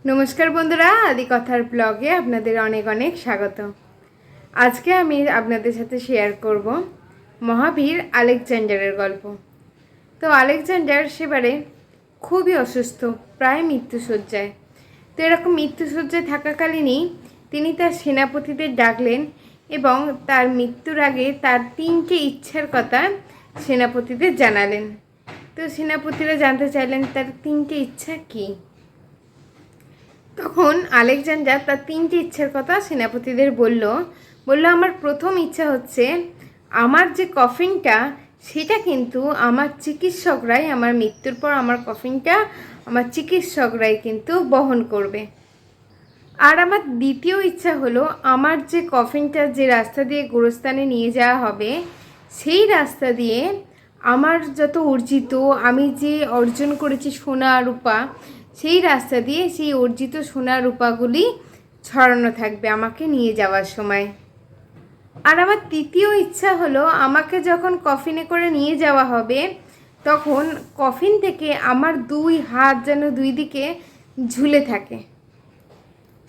নমস্কার বন্ধুরা, আদি কথার ব্লগে আপনাদের অনেক অনেক স্বাগত। আজকে আমি আপনাদের সাথে শেয়ার করব মহাবীর আলেকজান্ডারের গল্প। তো আলেকজান্ডার সেবারে খুবই অসুস্থ, প্রায় মৃত্যুশয্যায়। তো এরকম মৃত্যুশয্যায় থাকাকালীনই তিনি তার সেনাপতিদের ডাকলেন এবং তার মৃত্যুর আগে তার 3টে ইচ্ছার কথা সেনাপতিদের জানালেন। তো সেনাপতিরা জানতে চাইলেন তার 3টে ইচ্ছা কী। তখন আলেকজান্ডার তার 3টে ইচ্ছার কথা সেনাপতিদের বলল। আমার প্রথম ইচ্ছা হচ্ছে আমার যে কফিনটা সেটা কিন্তু আমার চিকিৎসকরাই, আমার মৃত্যুর পর আমার কফিনটা আমার চিকিৎসকরাই কিন্তু বহন করবে। আর আমার দ্বিতীয় ইচ্ছা হলো আমার যে কফিনটা যে রাস্তা দিয়ে গোরস্থানে নিয়ে যাওয়া হবে সেই রাস্তা দিয়ে আমার যত অর্জিত, আমি যে অর্জন করেছি সোনা রূপা, সেই রাস্তা দিয়ে সেই অর্জিত সোনা রূপাগুলি ছড়ানো থাকবে আমাকে নিয়ে যাওয়ার সময়। আর আমার তৃতীয় ইচ্ছা হলো আমাকে যখন কফিনে করে নিয়ে যাওয়া হবে তখন কফিন থেকে আমার 2 হাত যেন 2 দিকে ঝুলে থাকে।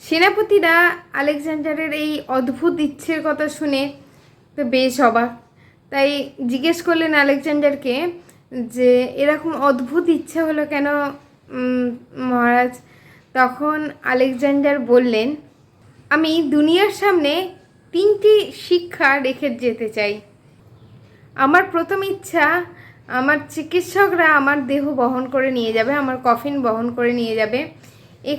সেনাপতিরা আলেকজান্ডারের এই অদ্ভুত ইচ্ছের কথা শুনে তো বেশ অবাক। তাই জিজ্ঞেস করলেন আলেকজান্ডারকে যে এরকম অদ্ভুত ইচ্ছা হলো কেন মহারাজ। তখন আলেকজান্ডার বললেন, আমি দুনিয়ার সামনে 3টি শিক্ষা রেখে যেতে চাই। আমার প্রথম ইচ্ছা আমার চিকিৎসকরা আমার দেহ বহন করে নিয়ে যাবে, আমার কফিন বহন করে নিয়ে যাবে। এই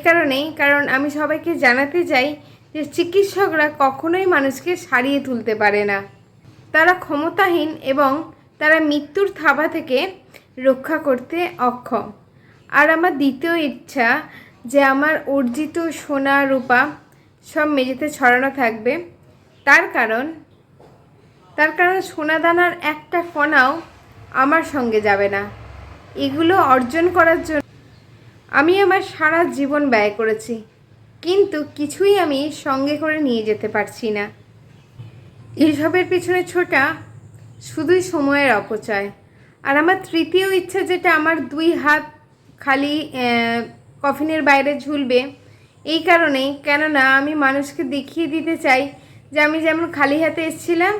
কারণ আমি সবাইকে জানাতে চাই যে চিকিৎসকরা কখনোই মানুষকে সারিয়ে তুলতে পারে না, তারা ক্ষমতাহীন এবং তারা মৃত্যুর থাবা থেকে রক্ষা করতে অক্ষম। আর আমার দ্বিতীয় ইচ্ছা যে আমার অর্জিত সোনা রূপা সব মেঝেতে ছড়ানো থাকবে, তার কারণ সোনাদানার একটা কণাও আমার সঙ্গে যাবে না। এগুলো অর্জন করার জন্য আমি আমার সারা জীবন ব্যয় করেছি, কিন্তু কিছুই আমি সঙ্গে করে নিয়ে যেতে পারছি না। এইসবের পিছনে ছোটা শুধুই সময়ের অপচয়। আর আমার তৃতীয় ইচ্ছা যেটা আমার 2 হাত খালি কফিনের বাইরে ঝুলবে, এই কারণেই কেননা আমি মানুষকে দেখিয়ে দিতে চাই যে আমি যেমন খালি হাতে এসেছিলাম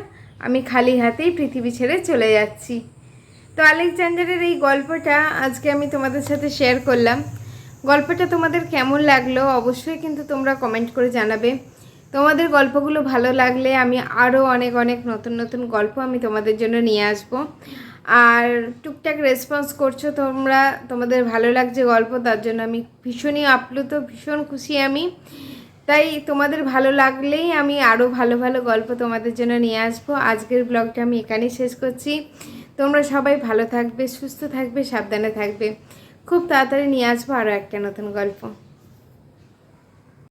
আমি খালি হাতেই পৃথিবী ছেড়ে চলে যাচ্ছি। তো আলেকজান্ডারের এই গল্পটা আজকে আমি তোমাদের সাথে শেয়ার করলাম। গল্পটা তোমাদের কেমন লাগলো অবশ্যই কিন্তু তোমরা কমেন্ট করে জানাবে। তোমাদের গল্পগুলো ভালো লাগলে আমি আরও অনেক অনেক নতুন নতুন গল্প আমি তোমাদের জন্য নিয়ে আসব। আর টুকটাক রেসপন্স করছো তোমরা, তোমাদের ভালো লাগছে গল্প, তার জন্য আমি ভীষণই আপ্লুত, ভীষণ খুশি আমি। তাই তোমাদের ভালো লাগলেই আমি আরও ভালো ভালো গল্প তোমাদের জন্য নিয়ে আসবো। আজকের ব্লগটা আমি এখানেই শেষ করছি। তোমরা সবাই ভালো থাকবে, সুস্থ থাকবে, সাবধানে থাকবে। খুব তাড়াতাড়ি নিয়ে আসবো আরও একটা নতুন গল্প।